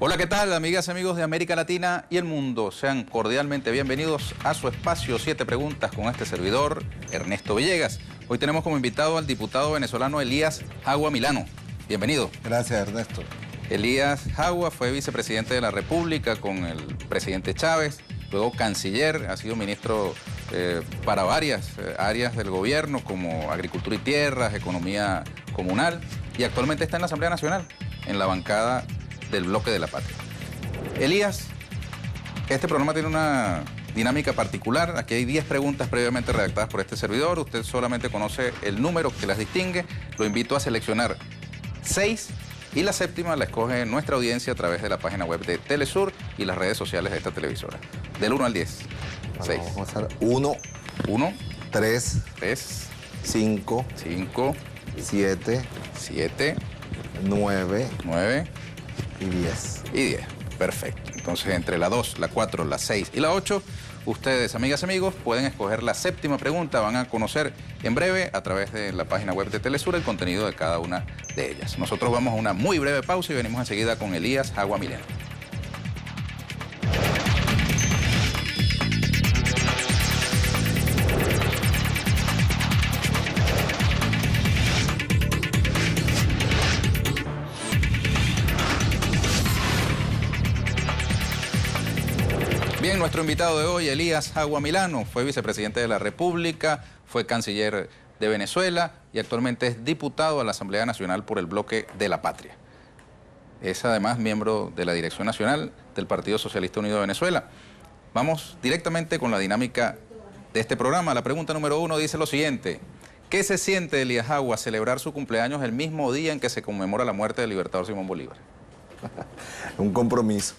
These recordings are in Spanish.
Hola, ¿qué tal, amigas y amigos de América Latina y el mundo? Sean cordialmente bienvenidos a su espacio 7 Preguntas con este servidor, Ernesto Villegas. Hoy tenemos como invitado al diputado venezolano Elías Jagua Milano. Bienvenido. Gracias, Ernesto. Elías Jagua fue vicepresidente de la República con el presidente Chávez, luego canciller, ha sido ministro para varias áreas del gobierno como agricultura y tierras, economía comunal, y actualmente está en la Asamblea Nacional, en la bancada del Bloque de la Patria. Elías, este programa tiene una dinámica particular. Aquí hay 10 preguntas previamente redactadas por este servidor. Usted solamente conoce el número que las distingue. Lo invito a seleccionar 6 y la séptima la escoge nuestra audiencia a través de la página web de Telesur y las redes sociales de esta televisora. Del 1 al 10. 6. Vamos a hacer 1, 1, 3, 3, 5, 5, 7, 7, 9 9 y 10. y 10. Perfecto. Entonces, entre la 2, la 4, la 6 y la 8, ustedes, amigas y amigos, pueden escoger la séptima pregunta. Van a conocer en breve, a través de la página web de Telesur, el contenido de cada una de ellas. Nosotros vamos a una muy breve pausa y venimos enseguida con Elías Jagua Milano. Bien, nuestro invitado de hoy, Elías Jagua Milano, fue vicepresidente de la República, fue canciller de Venezuela y actualmente es diputado a la Asamblea Nacional por el Bloque de la Patria. Es además miembro de la Dirección Nacional del Partido Socialista Unido de Venezuela. Vamos directamente con la dinámica de este programa. La pregunta número 1 dice lo siguiente: ¿qué se siente, Elías Jagua, celebrar su cumpleaños el mismo día en que se conmemora la muerte del libertador Simón Bolívar? Un compromiso.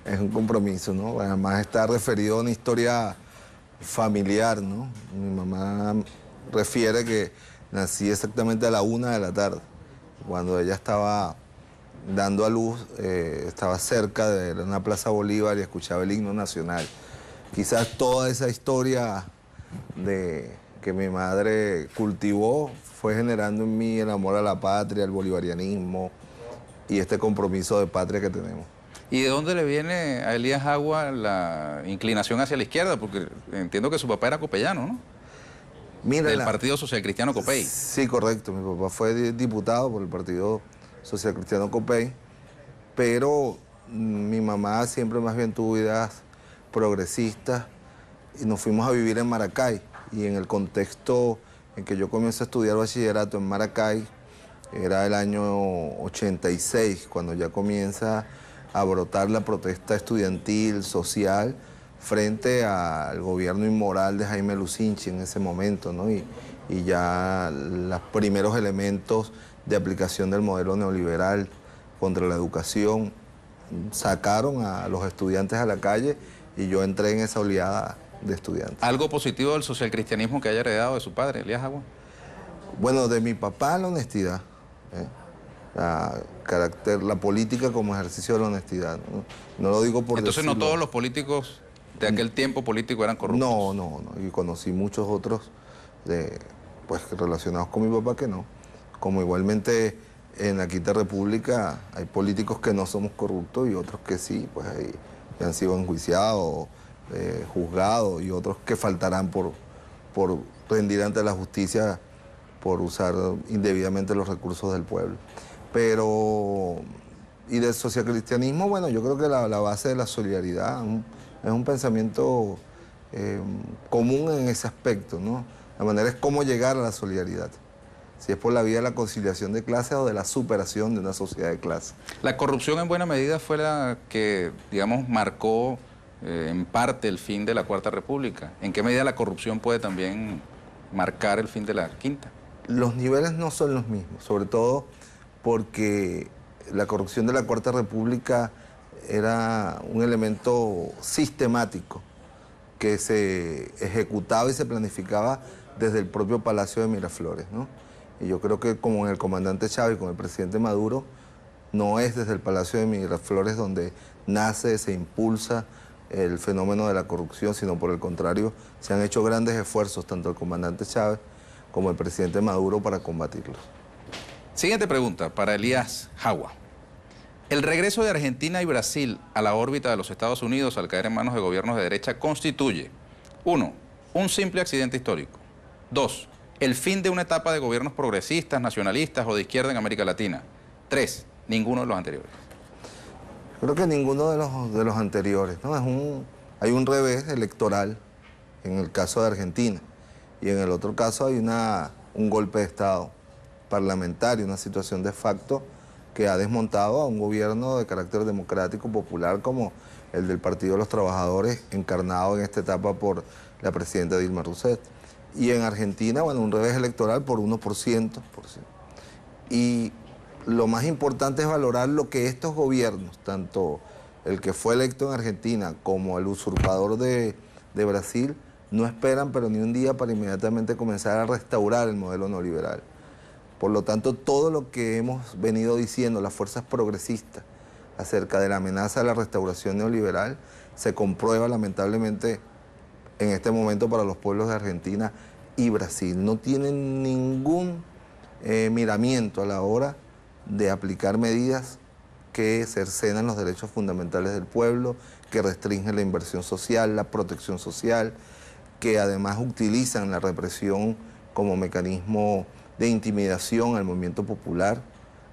Es un compromiso, ¿no? Además está referido a una historia familiar, ¿no? Mi mamá refiere que nací exactamente a la 1 de la tarde. Cuando ella estaba dando a luz, estaba cerca de una Plaza Bolívar y escuchaba el himno nacional. Quizás toda esa historia que mi madre cultivó fue generando en mí el amor a la patria, el bolivarianismo y este compromiso de patria que tenemos. ¿Y de dónde le viene a Elías Jagua la inclinación hacia la izquierda? Porque entiendo que su papá era copeyano, ¿no? Mira, del Partido Social Cristiano Copey. Sí, correcto. Mi papá fue diputado por el Partido Social Cristiano Copey, pero mi mamá siempre más bien tuvo ideas progresistas y nos fuimos a vivir en Maracay. Y en el contexto en que yo comienzo a estudiar bachillerato en Maracay, era el año 86, cuando ya comienza a brotar la protesta estudiantil, social, frente al gobierno inmoral de Jaime Lucinchi en ese momento, ¿no? Y ya los primeros elementos de aplicación del modelo neoliberal contra la educación sacaron a los estudiantes a la calle y yo entré en esa oleada de estudiantes. ¿Algo positivo del socialcristianismo que haya heredado de su padre, Elías Jagua? Bueno, de mi papá la honestidad, la política como ejercicio de la honestidad. No lo digo por Entonces decirlo. no todos los políticos de aquel tiempo político eran corruptos. No. Y conocí muchos otros pues, relacionados con mi papá que no. Como igualmente en la Quinta República hay políticos que no somos corruptos y otros que sí, pues ahí han sido enjuiciados, juzgados, y otros que faltarán por rendir ante la justicia por usar indebidamente los recursos del pueblo. Y del socialcristianismo, bueno, yo creo que la base de la solidaridad es un pensamiento común en ese aspecto, ¿no? La manera es cómo llegar a la solidaridad. Si es por la vía de la conciliación de clases o de la superación de una sociedad de clases. La corrupción en buena medida fue la que, digamos, marcó en parte el fin de la Cuarta República. ¿En qué medida la corrupción puede también marcar el fin de la Quinta? Los niveles no son los mismos, sobre todo porque la corrupción de la Cuarta República era un elemento sistemático que se ejecutaba y se planificaba desde el propio Palacio de Miraflores, ¿no? Y yo creo que como en el comandante Chávez y con el presidente Maduro, no es desde el Palacio de Miraflores donde nace, se impulsa el fenómeno de la corrupción, sino por el contrario, se han hecho grandes esfuerzos, tanto el comandante Chávez como el presidente Maduro, para combatirlos. Siguiente pregunta para Elías Jagua. El regreso de Argentina y Brasil a la órbita de los Estados Unidos al caer en manos de gobiernos de derecha constituye: 1. Un simple accidente histórico. 2. El fin de una etapa de gobiernos progresistas, nacionalistas o de izquierda en América Latina. 3. Ninguno de los anteriores. Creo que ninguno de los anteriores, ¿no? Hay un revés electoral en el caso de Argentina y en el otro caso hay un golpe de Estado parlamentario, una situación de facto que ha desmontado a un gobierno de carácter democrático popular como el del Partido de los Trabajadores, encarnado en esta etapa por la presidenta Dilma Rousseff. Y en Argentina, bueno, un revés electoral por 1%. Y lo más importante es valorar lo que estos gobiernos, tanto el que fue electo en Argentina como el usurpador de Brasil, no esperan pero ni un día para inmediatamente comenzar a restaurar el modelo neoliberal. Por lo tanto, todo lo que hemos venido diciendo, las fuerzas progresistas, acerca de la amenaza de la restauración neoliberal, se comprueba lamentablemente en este momento para los pueblos de Argentina y Brasil. No tienen ningún miramiento a la hora de aplicar medidas que cercenan los derechos fundamentales del pueblo, que restringen la inversión social, la protección social, que además utilizan la represión como mecanismo de intimidación al movimiento popular.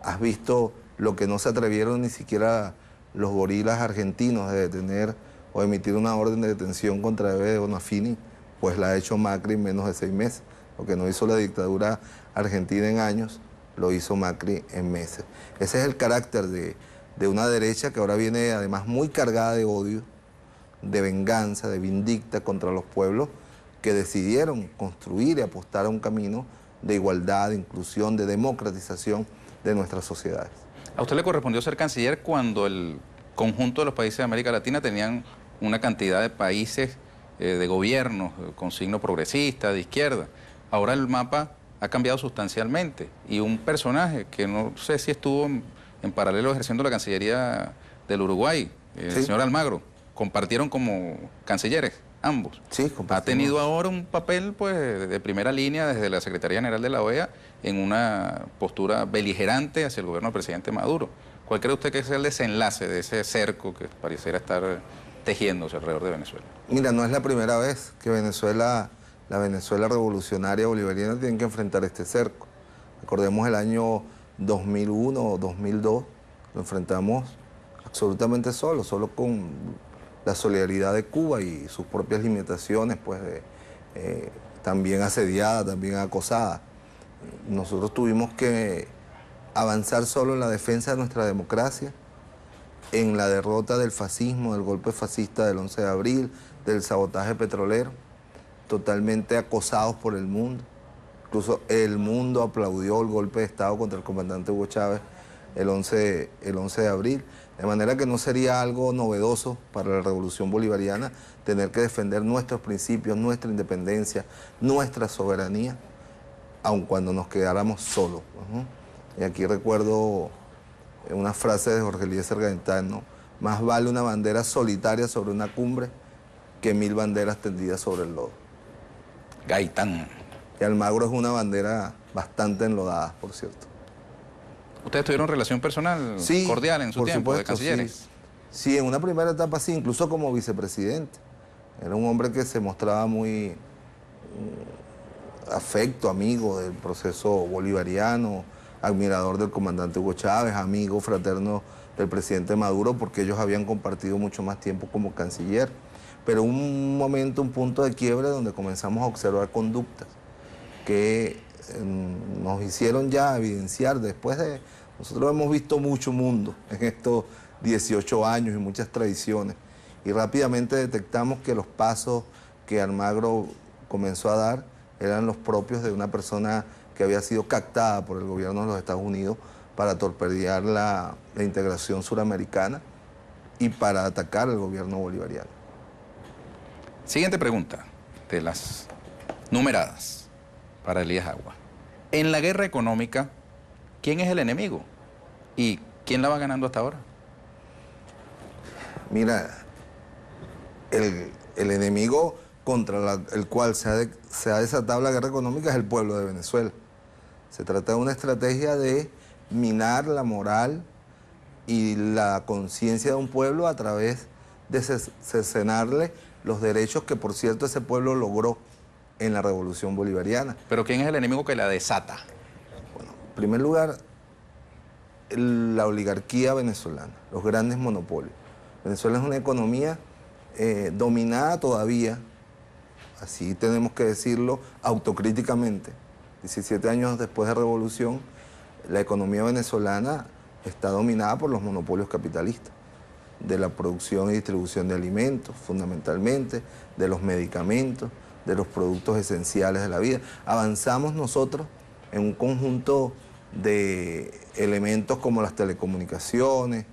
Has visto lo que no se atrevieron ni siquiera los gorilas argentinos de detener o emitir una orden de detención contra Eve de Bonafini, pues la ha hecho Macri en menos de 6 meses. Lo que no hizo la dictadura argentina en años, lo hizo Macri en meses. Ese es el carácter de una derecha que ahora viene además muy cargada de odio, de venganza, de vindicta contra los pueblos que decidieron construir y apostar a un camino de igualdad, de inclusión, de democratización de nuestras sociedades. A usted le correspondió ser canciller cuando el conjunto de los países de América Latina tenían una cantidad de países, de gobiernos con signo progresista, de izquierda. Ahora el mapa ha cambiado sustancialmente y un personaje que no sé si estuvo en paralelo ejerciendo la Cancillería del Uruguay, el señor Almagro, compartieron como cancilleres, ambos. Sí, ha tenido ahora un papel pues de primera línea desde la Secretaría General de la OEA en una postura beligerante hacia el gobierno del presidente Maduro. ¿Cuál cree usted que es el desenlace de ese cerco que pareciera estar tejiéndose alrededor de Venezuela? Mira, no es la primera vez que la Venezuela revolucionaria bolivariana tiene que enfrentar este cerco. Recordemos el año 2001 o 2002, lo enfrentamos absolutamente solo con la solidaridad de Cuba y sus propias limitaciones, pues también asediada, también acosada. Nosotros tuvimos que avanzar solo en la defensa de nuestra democracia, en la derrota del fascismo, del golpe fascista del 11 de abril, del sabotaje petrolero, totalmente acosados por el mundo. Incluso el mundo aplaudió el golpe de Estado contra el comandante Hugo Chávez el 11 de abril. De manera que no sería algo novedoso para la revolución bolivariana tener que defender nuestros principios, nuestra independencia, nuestra soberanía, aun cuando nos quedáramos solos. Y aquí recuerdo una frase de Jorge Eliezer Gaitán, ¿no? Más vale una bandera solitaria sobre una cumbre que 1000 banderas tendidas sobre el lodo. Gaitán. Y Almagro es una bandera bastante enlodada, por cierto. ¿Ustedes tuvieron relación personal cordial en su tiempo de cancilleres? Sí, en una primera etapa sí, incluso como vicepresidente. Era un hombre que se mostraba muy afecto, amigo del proceso bolivariano, admirador del comandante Hugo Chávez, amigo fraterno del presidente Maduro, porque ellos habían compartido mucho más tiempo como canciller. Pero un momento, un punto de quiebre donde comenzamos a observar conductas que nos hicieron ya evidenciar después de... Nosotros hemos visto mucho mundo en estos 18 años y muchas tradiciones, y rápidamente detectamos que los pasos que Almagro comenzó a dar eran los propios de una persona que había sido captada por el gobierno de los Estados Unidos para torpedear la integración suramericana y para atacar al gobierno bolivariano. Siguiente pregunta, de las numeradas, para Elías Agua. En la guerra económica, ¿quién es el enemigo? ¿Y quién la va ganando hasta ahora? Mira, el enemigo contra el cual se ha desatado la guerra económica es el pueblo de Venezuela. Se trata de una estrategia de minar la moral y la conciencia de un pueblo a través de cercenarle los derechos que, por cierto, ese pueblo logró en la Revolución Bolivariana. Pero ¿quién es el enemigo que la desata? Bueno, en primer lugar, la oligarquía venezolana, los grandes monopolios. Venezuela es una economía dominada todavía, así tenemos que decirlo autocríticamente. 17 años después de la Revolución, la economía venezolana está dominada por los monopolios capitalistas, de la producción y distribución de alimentos, fundamentalmente, de los medicamentos, de los productos esenciales de la vida. Avanzamos nosotros en un conjunto de elementos como las telecomunicaciones,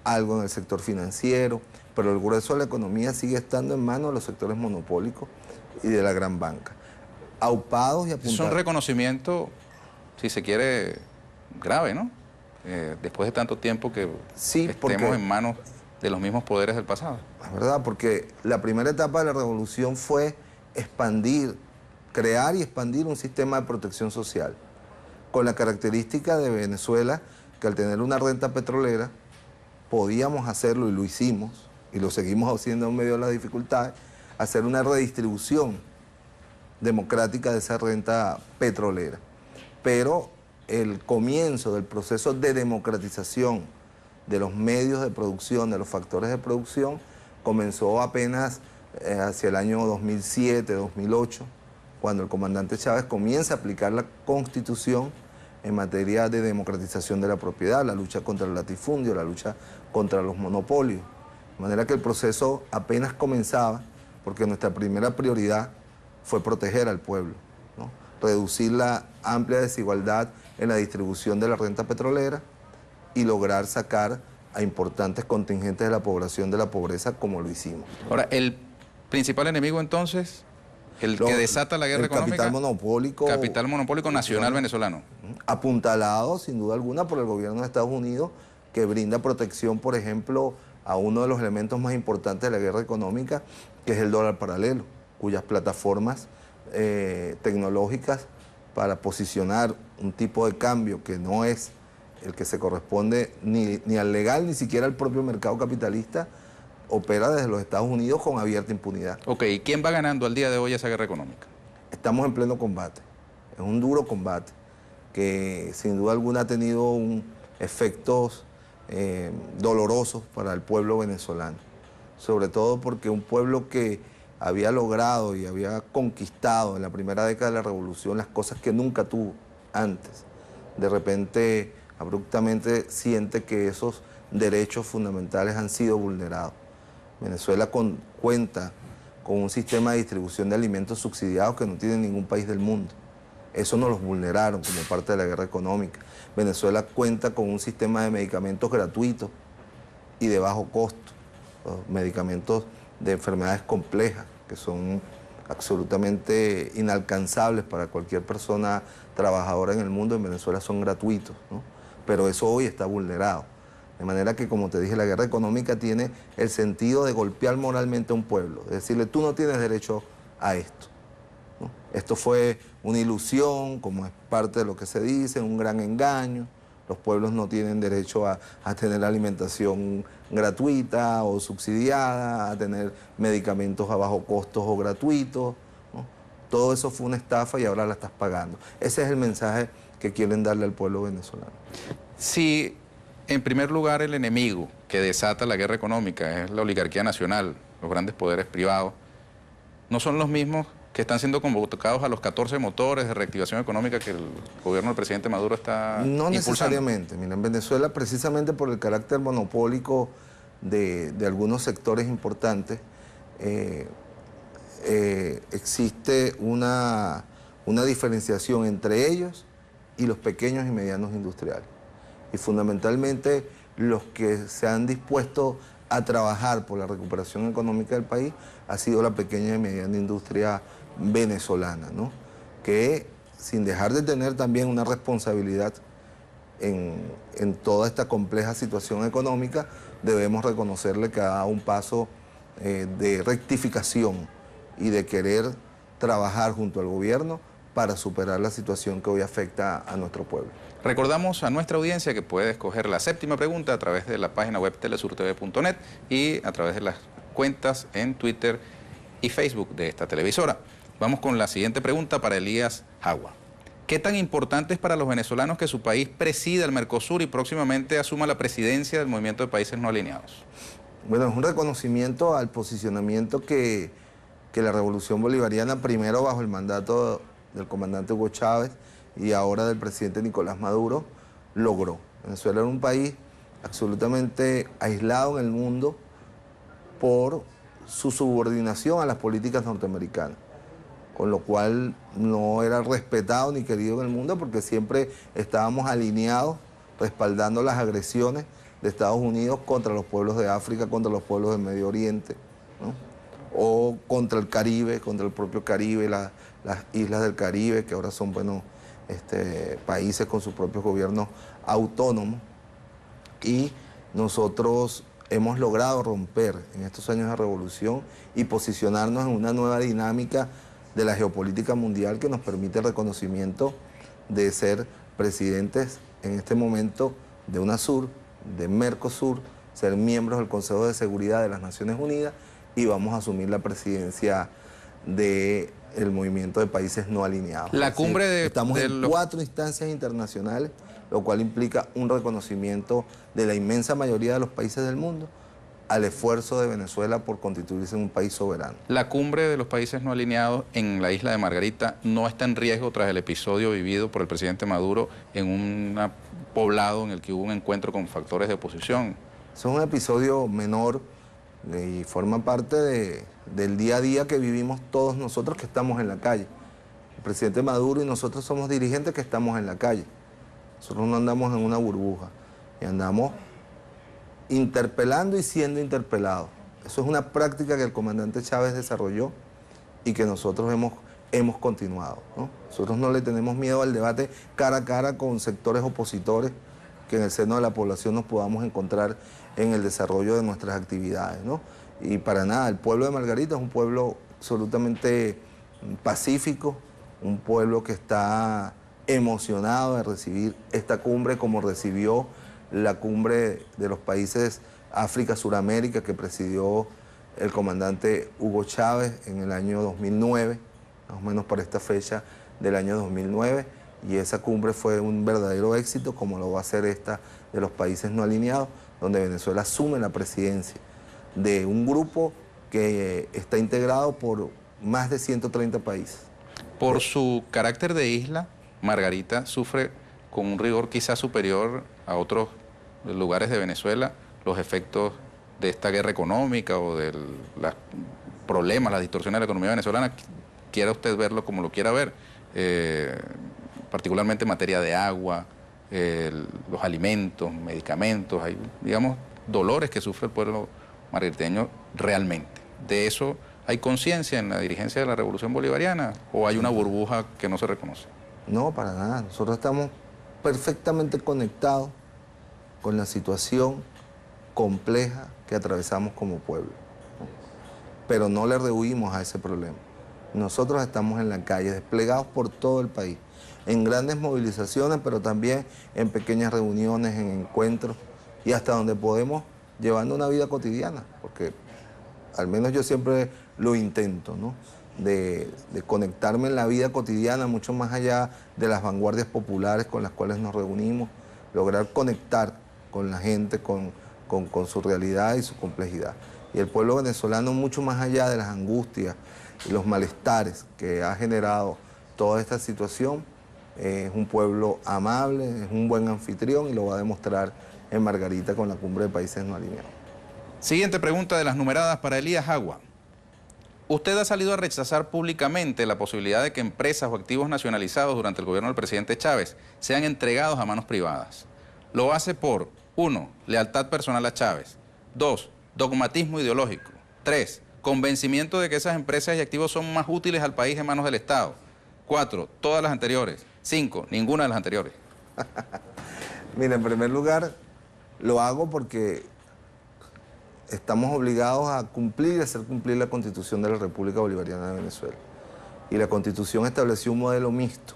algo en el sector financiero, pero el grueso de la economía sigue estando en manos de los sectores monopólicos y de la gran banca. Aupados y apuntados. Es un reconocimiento, si se quiere, grave, ¿no? Después de tanto tiempo que sí, estemos en manos de los mismos poderes del pasado. Es verdad, porque la primera etapa de la revolución fue expandir, crear y expandir un sistema de protección social, con la característica de Venezuela, que al tener una renta petrolera, podíamos hacerlo y lo hicimos, y lo seguimos haciendo en medio de las dificultades, hacer una redistribución democrática de esa renta petrolera. Pero el comienzo del proceso de democratización de los medios de producción, de los factores de producción, comenzó apenas hacia el año 2007, 2008, cuando el comandante Chávez comienza a aplicar la Constitución en materia de democratización de la propiedad, la lucha contra el latifundio, la lucha contra los monopolios. De manera que el proceso apenas comenzaba, porque nuestra primera prioridad fue proteger al pueblo, ¿no? Reducir la amplia desigualdad en la distribución de la renta petrolera y lograr sacar a importantes contingentes de la población de la pobreza, como lo hicimos. Ahora, el principal enemigo entonces, el que desata la guerra económica. Capital monopólico nacional venezolano. Apuntalado, sin duda alguna, por el gobierno de Estados Unidos, que brinda protección, por ejemplo, a uno de los elementos más importantes de la guerra económica, que es el dólar paralelo, cuyas plataformas tecnológicas para posicionar un tipo de cambio que no es el que se corresponde ni al legal, ni siquiera al propio mercado capitalista, opera desde los Estados Unidos con abierta impunidad. Ok, ¿y quién va ganando al día de hoy esa guerra económica? Estamos en pleno combate, es un duro combate que sin duda alguna ha tenido efectos dolorosos para el pueblo venezolano, sobre todo porque un pueblo que había logrado y había conquistado en la primera década de la revolución las cosas que nunca tuvo antes, de repente abruptamente siente que esos derechos fundamentales han sido vulnerados. Venezuela cuenta con un sistema de distribución de alimentos subsidiados que no tiene ningún país del mundo. Eso nos los vulneraron como parte de la guerra económica. Venezuela cuenta con un sistema de medicamentos gratuitos y de bajo costo, medicamentos de enfermedades complejas que son absolutamente inalcanzables para cualquier persona trabajadora en el mundo. En Venezuela son gratuitos, ¿no? Pero eso hoy está vulnerado. De manera que, como te dije, la guerra económica tiene el sentido de golpear moralmente a un pueblo, de decirle, tú no tienes derecho a esto, ¿no? Esto fue una ilusión, como es parte de lo que se dice, un gran engaño. Los pueblos no tienen derecho a tener alimentación gratuita o subsidiada, a tener medicamentos a bajo costos o gratuitos, ¿no? Todo eso fue una estafa y ahora la estás pagando. Ese es el mensaje que quieren darle al pueblo venezolano. Si en primer lugar el enemigo que desata la guerra económica es la oligarquía nacional, los grandes poderes privados, no son los mismos que están siendo convocados a los 14 motores de reactivación económica que el gobierno del presidente Maduro está No impulsando. necesariamente. Mira, en Venezuela, precisamente por el carácter monopólico de algunos sectores importantes, existe una diferenciación entre ellos y los pequeños y medianos industriales. Y fundamentalmente los que se han dispuesto a trabajar por la recuperación económica del país ha sido la pequeña y mediana industria venezolana, ¿no? Que sin dejar de tener también una responsabilidad en toda esta compleja situación económica, debemos reconocerle que ha dado un paso de rectificación y de querer trabajar junto al gobierno para superar la situación que hoy afecta a nuestro pueblo. Recordamos a nuestra audiencia que puede escoger la séptima pregunta a través de la página web telesurtv.net y a través de las cuentas en Twitter y Facebook de esta televisora. Vamos con la siguiente pregunta para Elías Jagua. ¿Qué tan importante es para los venezolanos que su país presida el Mercosur y próximamente asuma la presidencia del Movimiento de Países No Alineados? Bueno, es un reconocimiento al posicionamiento que la Revolución Bolivariana, primero bajo el mandato del comandante Hugo Chávez y ahora del presidente Nicolás Maduro, logró. Venezuela era un país absolutamente aislado en el mundo por su subordinación a las políticas norteamericanas, con lo cual no era respetado ni querido en el mundo porque siempre estábamos alineados respaldando las agresiones de Estados Unidos contra los pueblos de África, contra los pueblos del Medio Oriente, ¿no? O contra el Caribe, contra el propio Caribe, las islas del Caribe, que ahora son países con sus propios gobiernos autónomos. Y nosotros hemos logrado romper en estos años de revolución y posicionarnos en una nueva dinámica de la geopolítica mundial que nos permite el reconocimiento de ser presidentes en este momento de UNASUR, de Mercosur, ser miembros del Consejo de Seguridad de las Naciones Unidas y vamos a asumir la presidencia del Movimiento de Países No Alineados. La cumbre de... Estamos en 4 instancias internacionales, lo cual implica un reconocimiento de la inmensa mayoría de los países del mundo al esfuerzo de Venezuela por constituirse en un país soberano. La cumbre de los países no alineados en la isla de Margarita no está en riesgo tras el episodio vivido por el presidente Maduro en un poblado en el que hubo un encuentro con factores de oposición. Es un episodio menor y forma parte del día a día que vivimos todos nosotros que estamos en la calle. El presidente Maduro y nosotros somos dirigentes que estamos en la calle. Nosotros no andamos en una burbuja y andamos interpelando y siendo interpelados. Eso es una práctica que el comandante Chávez desarrolló y que nosotros hemos continuado, ¿no? Nosotros no le tenemos miedo al debate cara a cara con sectores opositores que en el seno de la población nos podamos encontrar en el desarrollo de nuestras actividades, ¿no? Y para nada, el pueblo de Margarita es un pueblo absolutamente pacífico, un pueblo que está emocionado de recibir esta cumbre como recibió la cumbre de los países África-Suramérica que presidió el comandante Hugo Chávez en el año 2009, más o menos para esta fecha del año 2009, y esa cumbre fue un verdadero éxito, como lo va a ser esta de los países no alineados, donde Venezuela asume la presidencia de un grupo que está integrado por más de 130 países. Por su carácter de isla, Margarita sufre con un rigor quizás superior a otros lugares de Venezuela los efectos de esta guerra económica o de los problemas, las distorsiones de la economía venezolana, quiera usted verlo como lo quiera ver, particularmente en materia de agua, los alimentos, medicamentos, hay, digamos, dolores que sufre el pueblo margariteño realmente. ¿De eso hay conciencia en la dirigencia de la Revolución Bolivariana o hay una burbuja que no se reconoce? No, para nada. Nosotros estamos perfectamente conectados con la situación compleja que atravesamos como pueblo, ¿no? Pero no le rehuimos a ese problema. Nosotros estamos en la calle, desplegados por todo el país, en grandes movilizaciones, pero también en pequeñas reuniones, en encuentros, y hasta donde podemos, llevando una vida cotidiana, porque al menos yo siempre lo intento, ¿no? De conectarme en la vida cotidiana, mucho más allá de las vanguardias populares con las cuales nos reunimos, lograr conectar con la gente, con su realidad y su complejidad. Y el pueblo venezolano, mucho más allá de las angustias y los malestares que ha generado toda esta situación, es un pueblo amable, es un buen anfitrión y lo va a demostrar en Margarita con la Cumbre de Países No Alineados. Siguiente pregunta de las numeradas para Elías Jagua. Usted ha salido a rechazar públicamente la posibilidad de que empresas o activos nacionalizados durante el gobierno del presidente Chávez sean entregados a manos privadas. Lo hace por 1. Lealtad personal a Chávez. 2. Dogmatismo ideológico. 3. Convencimiento de que esas empresas y activos son más útiles al país en manos del Estado. 4. Todas las anteriores. 5. Ninguna de las anteriores. Mira, en primer lugar, lo hago porque estamos obligados a cumplir y hacer cumplir la Constitución de la República Bolivariana de Venezuela. Y la Constitución estableció un modelo mixto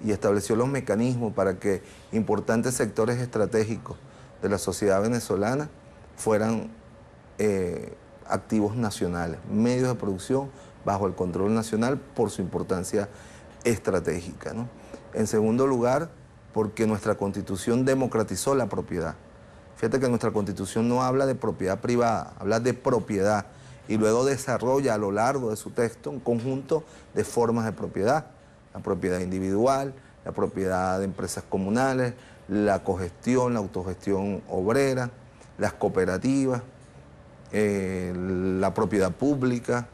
y estableció los mecanismos para que importantes sectores estratégicos de la sociedad venezolana fueran activos nacionales, medios de producción bajo el control nacional por su importancia estratégica, ¿no? En segundo lugar, porque nuestra Constitución democratizó la propiedad. Fíjate que nuestra Constitución no habla de propiedad privada, habla de propiedad y luego desarrolla a lo largo de su texto un conjunto de formas de propiedad. La propiedad individual, la propiedad de empresas comunales, la cogestión, la autogestión obrera, las cooperativas, la propiedad pública.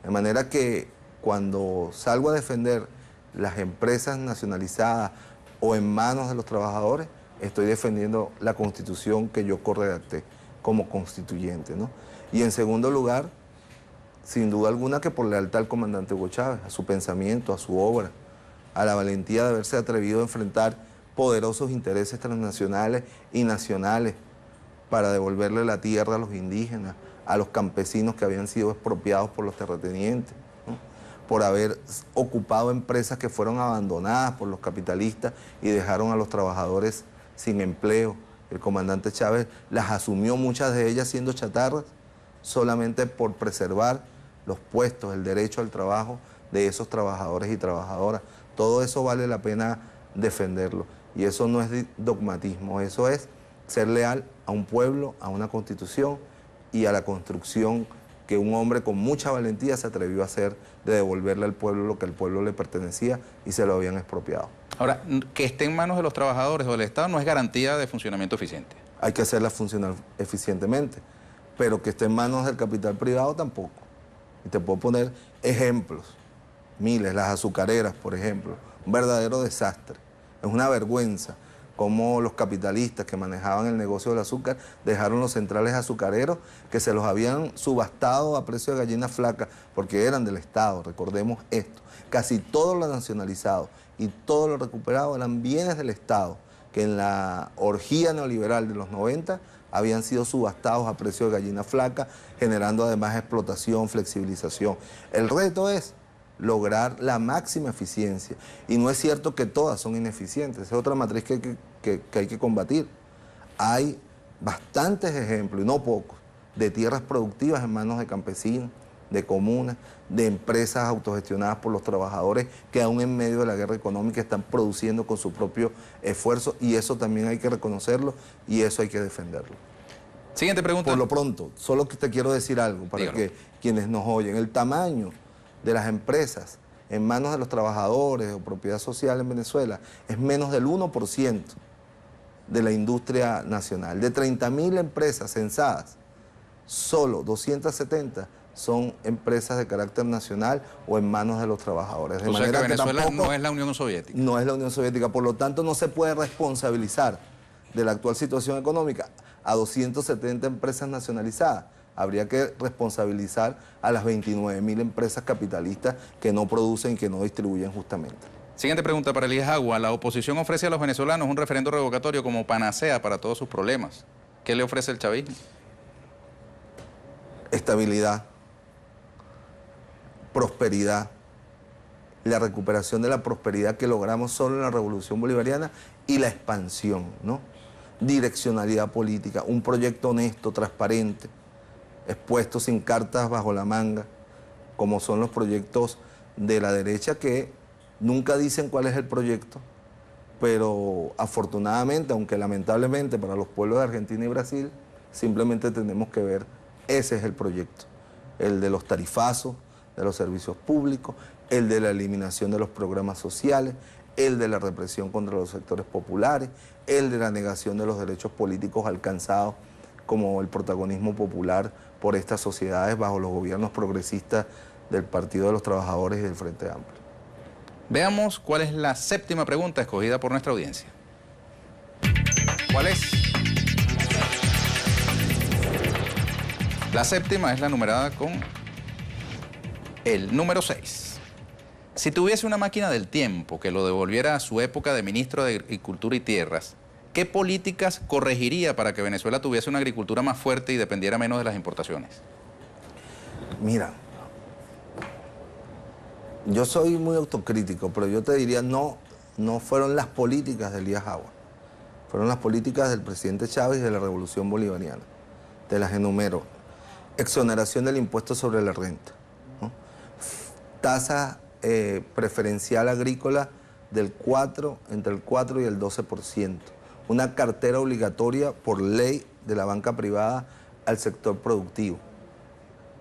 De manera que cuando salgo a defender las empresas nacionalizadas o en manos de los trabajadores, estoy defendiendo la Constitución que yo corredacté como constituyente, ¿no? Y en segundo lugar, sin duda alguna que por lealtad al comandante Hugo Chávez, a su pensamiento, a su obra, a la valentía de haberse atrevido a enfrentar poderosos intereses transnacionales y nacionales para devolverle la tierra a los indígenas, a los campesinos que habían sido expropiados por los terratenientes, ¿no? Por haber ocupado empresas que fueron abandonadas por los capitalistas y dejaron a los trabajadores sin empleo. El comandante Chávez las asumió, muchas de ellas siendo chatarras, solamente por preservar los puestos, el derecho al trabajo de esos trabajadores y trabajadoras. Todo eso vale la pena defenderlo. Y eso no es dogmatismo, eso es ser leal a un pueblo, a una constitución y a la construcción que un hombre con mucha valentía se atrevió a hacer de devolverle al pueblo lo que al pueblo le pertenecía y se lo habían expropiado. Ahora, que esté en manos de los trabajadores o del Estado no es garantía de funcionamiento eficiente. Hay que hacerla funcionar eficientemente, pero que esté en manos del capital privado tampoco. Y te puedo poner ejemplos, miles, las azucareras, por ejemplo, un verdadero desastre. Es una vergüenza cómo los capitalistas que manejaban el negocio del azúcar dejaron los centrales azucareros que se los habían subastado a precio de gallina flaca porque eran del Estado, recordemos esto. Casi todo lo nacionalizado y todo lo recuperado eran bienes del Estado que en la orgía neoliberal de los 90 habían sido subastados a precio de gallina flaca, generando además explotación, flexibilización. El reto es lograr la máxima eficiencia. Y no es cierto que todas son ineficientes, esa es otra matriz que hay que combatir. Hay bastantes ejemplos, y no pocos, de tierras productivas en manos de campesinos, de comunas, de empresas autogestionadas por los trabajadores que aún en medio de la guerra económica están produciendo con su propio esfuerzo, y eso también hay que reconocerlo y eso hay que defenderlo. Siguiente pregunta. Por lo pronto, solo que te quiero decir algo para Dígalo. que quienes nos oyen, el tamaño de las empresas en manos de los trabajadores o propiedad social en Venezuela es menos del 1% de la industria nacional. De 30.000 empresas censadas, solo 270 son empresas de carácter nacional o en manos de los trabajadores. De O sea que manera Venezuela tampoco no es la Unión Soviética. no es la Unión Soviética, por lo tanto no se puede responsabilizar de la actual situación económica a 270 empresas nacionalizadas. Habría que responsabilizar a las 29.000 empresas capitalistas que no producen y que no distribuyen justamente. Siguiente pregunta para Elías Agua. La oposición ofrece a los venezolanos un referendo revocatorio como panacea para todos sus problemas. ¿Qué le ofrece el chavismo? Estabilidad, prosperidad, la recuperación de la prosperidad que logramos solo en la Revolución Bolivariana y la expansión, ¿no? Direccionalidad política, un proyecto honesto, transparente, expuesto sin cartas bajo la manga, como son los proyectos de la derecha que nunca dicen cuál es el proyecto, pero afortunadamente, aunque lamentablemente para los pueblos de Argentina y Brasil, simplemente tenemos que ver, ese es el proyecto, el de los tarifazos, de los servicios públicos, el de la eliminación de los programas sociales, el de la represión contra los sectores populares, el de la negación de los derechos políticos alcanzados como el protagonismo popular por estas sociedades bajo los gobiernos progresistas del Partido de los Trabajadores y del Frente Amplio. Veamos cuál es la séptima pregunta escogida por nuestra audiencia. ¿Cuál es? La séptima es la numerada con el número 6. Si tuviese una máquina del tiempo que lo devolviera a su época de ministro de Agricultura y Tierras, ¿qué políticas corregiría para que Venezuela tuviese una agricultura más fuerte y dependiera menos de las importaciones? Mira, Yo soy muy autocrítico, pero yo te diría, no fueron las políticas de Elías Agua, fueron las políticas del presidente Chávez y de la Revolución Bolivariana. Te las enumero. Exoneración del impuesto sobre la renta, ¿no? Tasa preferencial agrícola entre el 4 y el 12%. Una cartera obligatoria por ley de la banca privada al sector productivo.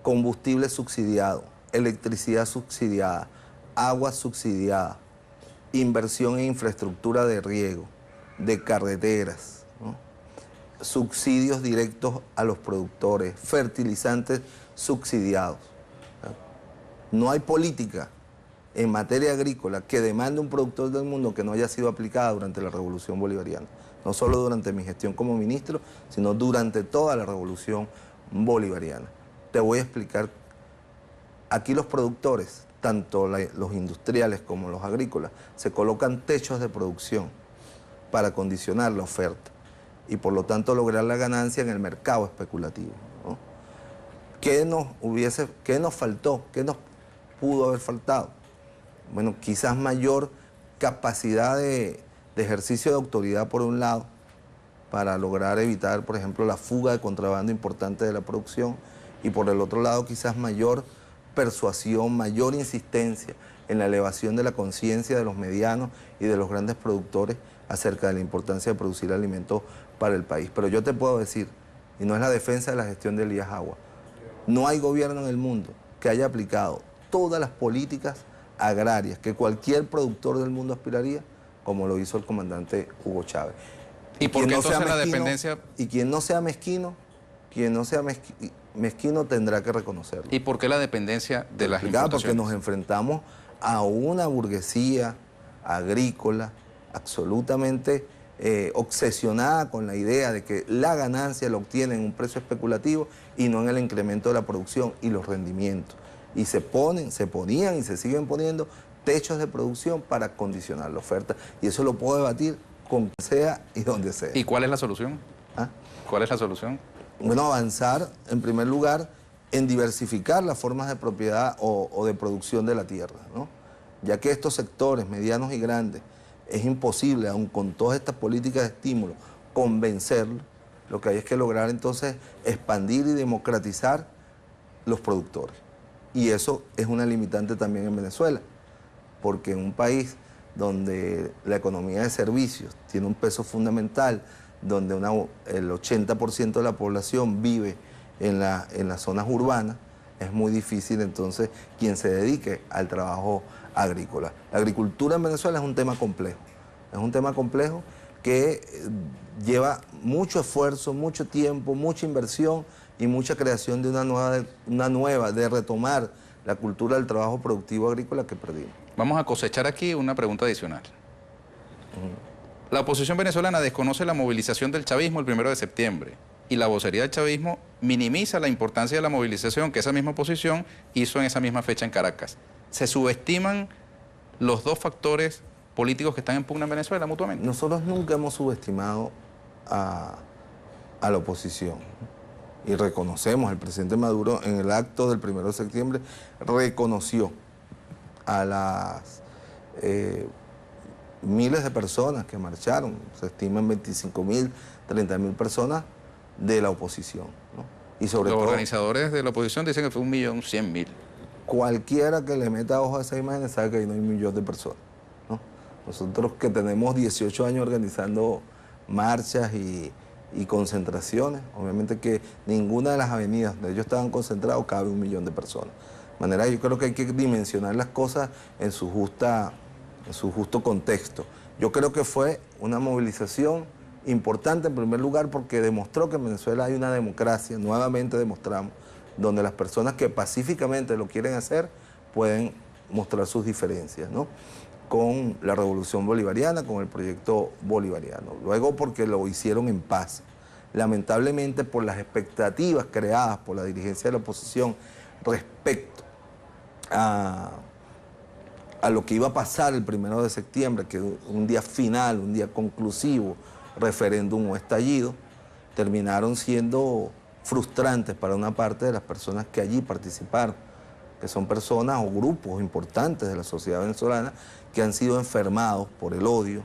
Combustible subsidiado, electricidad subsidiada, agua subsidiada, inversión en infraestructura de riego, de carreteras, ¿no? Subsidios directos a los productores, fertilizantes subsidiados. No hay política en materia agrícola que demande un productor del mundo que no haya sido aplicada durante la Revolución Bolivariana. No solo durante mi gestión como ministro, sino durante toda la Revolución Bolivariana. Te voy a explicar. Aquí los productores, tanto los industriales como los agrícolas, se colocan techos de producción para condicionar la oferta y por lo tanto lograr la ganancia en el mercado especulativo, ¿no? ¿Qué nos faltó? ¿Qué nos pudo haber faltado? Bueno, quizás mayor capacidad de ejercicio de autoridad por un lado, para lograr evitar, por ejemplo, la fuga de contrabando importante de la producción, y por el otro lado quizás mayor persuasión, mayor insistencia en la elevación de la conciencia de los medianos y de los grandes productores acerca de la importancia de producir alimentos para el país. Pero yo te puedo decir, y no es la defensa de la gestión de Elías Agua, no hay gobierno en el mundo que haya aplicado todas las políticas agrarias que cualquier productor del mundo aspiraría, como lo hizo el comandante Hugo Chávez. ¿Y por qué entonces la dependencia? Y quien no sea mezquino, mezquino tendrá que reconocerlo. ¿Y por qué la dependencia de las importaciones? Porque nos enfrentamos a una burguesía agrícola absolutamente obsesionada con la idea de que la ganancia la obtiene en un precio especulativo y no en el incremento de la producción y los rendimientos. Y se ponían y se siguen poniendo techos de producción para condicionar la oferta. Y eso lo puedo debatir con quien sea y donde sea. ¿Y cuál es la solución? ¿Ah? ¿Cuál es la solución? Bueno, avanzar en primer lugar en diversificar las formas de propiedad o de producción de la tierra, ¿no? Ya que estos sectores medianos y grandes es imposible, aun con todas estas políticas de estímulo, convencerlos. Lo que hay es que lograr entonces expandir y democratizar los productores. Y eso es una limitante también en Venezuela, porque en un país donde la economía de servicios tiene un peso fundamental, donde el 80% de la población vive en las zonas urbanas, es muy difícil entonces quien se dedique al trabajo agrícola. La agricultura en Venezuela es un tema complejo que lleva mucho esfuerzo, mucho tiempo, mucha inversión y mucha creación de de retomar la cultura del trabajo productivo agrícola que perdimos. Vamos a cosechar aquí una pregunta adicional. La oposición venezolana desconoce la movilización del chavismo el 1 de septiembre y la vocería del chavismo minimiza la importancia de la movilización que esa misma oposición hizo en esa misma fecha en Caracas. ¿Se subestiman los dos factores políticos que están en pugna en Venezuela mutuamente? Nosotros nunca hemos subestimado a la oposición y reconocemos, el presidente Maduro en el acto del 1 de septiembre reconoció a las miles de personas que marcharon, se estiman 25.000, 30.000 personas de la oposición, ¿no? Y sobre todo, los organizadores de la oposición dicen que fue 1.100.000. Cualquiera que le meta ojo a esa imagen sabe que ahí no hay 1 millón de personas, ¿no? Nosotros que tenemos 18 años organizando marchas y concentraciones, obviamente que ninguna de las avenidas donde ellos estaban concentrados cabe 1 millón de personas. De manera que yo creo que hay que dimensionar las cosas en su justo contexto. Yo creo que fue una movilización importante en primer lugar porque demostró que en Venezuela hay una democracia, nuevamente demostramos, donde las personas que pacíficamente lo quieren hacer pueden mostrar sus diferencias, ¿no? Con la revolución bolivariana, con el proyecto bolivariano. Luego porque lo hicieron en paz. Lamentablemente por las expectativas creadas por la dirigencia de la oposición respecto a lo que iba a pasar el 1 de septiembre, que un día final, un día conclusivo, referéndum o estallido, terminaron siendo frustrantes para una parte de las personas que allí participaron. que son personas o grupos importantes de la sociedad venezolana que han sido enfermados por el odio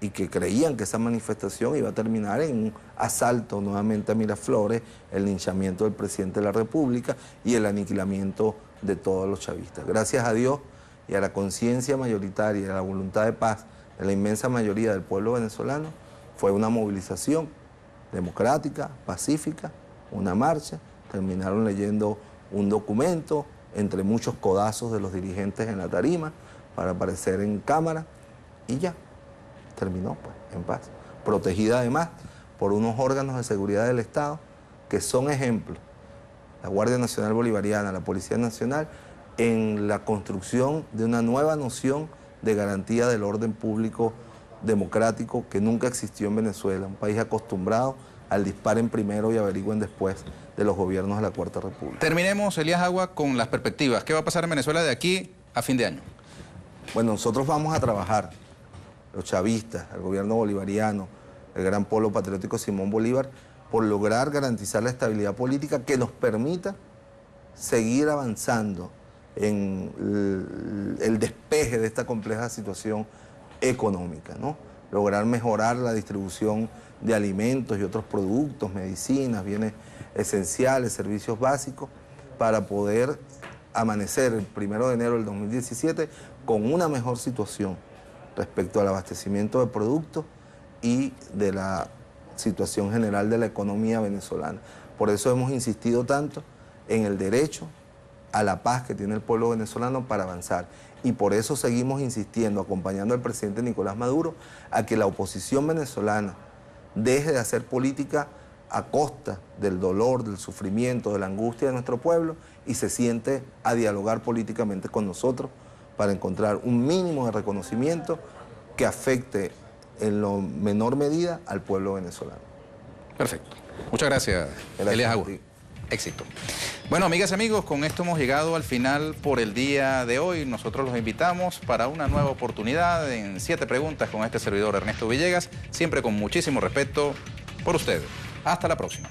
y que creían que esa manifestación iba a terminar en un asalto nuevamente a Miraflores, el linchamiento del presidente de la República y el aniquilamiento de todos los chavistas. Gracias a Dios y a la conciencia mayoritaria y a la voluntad de paz de la inmensa mayoría del pueblo venezolano, fue una movilización democrática, pacífica, una marcha, terminaron leyendo un documento entre muchos codazos de los dirigentes en la tarima para aparecer en cámara y ya, terminó pues en paz, protegida además por unos órganos de seguridad del Estado que son ejemplos, la Guardia Nacional Bolivariana, la Policía Nacional, en la construcción de una nueva noción de garantía del orden público democrático que nunca existió en Venezuela, un país acostumbrado al disparen primero y averigüen después de los gobiernos de la Cuarta República. Terminemos, Elías Agua, con las perspectivas. ¿Qué va a pasar en Venezuela de aquí a fin de año? Bueno, nosotros vamos a trabajar, los chavistas, el gobierno bolivariano, el gran polo patriótico Simón Bolívar, por lograr garantizar la estabilidad política que nos permita seguir avanzando en el despeje de esta compleja situación económica, ¿no? Lograr mejorar la distribución de alimentos y otros productos, medicinas, bienes esenciales, servicios básicos, para poder amanecer el 1 de enero del 2017 con una mejor situación respecto al abastecimiento de productos y de la situación general de la economía venezolana. Por eso hemos insistido tanto en el derecho a la paz que tiene el pueblo venezolano para avanzar. Y por eso seguimos insistiendo, acompañando al presidente Nicolás Maduro, a que la oposición venezolana deje de hacer política a costa del dolor, del sufrimiento, de la angustia de nuestro pueblo y se siente a dialogar políticamente con nosotros para encontrar un mínimo de reconocimiento que afecte en lo menor medida al pueblo venezolano. Perfecto. Muchas gracias, Elías Agua. Éxito. Bueno, amigas y amigos, con esto hemos llegado al final por el día de hoy. Nosotros los invitamos para una nueva oportunidad en 7 preguntas con este servidor Ernesto Villegas, siempre con muchísimo respeto por ustedes. Hasta la próxima.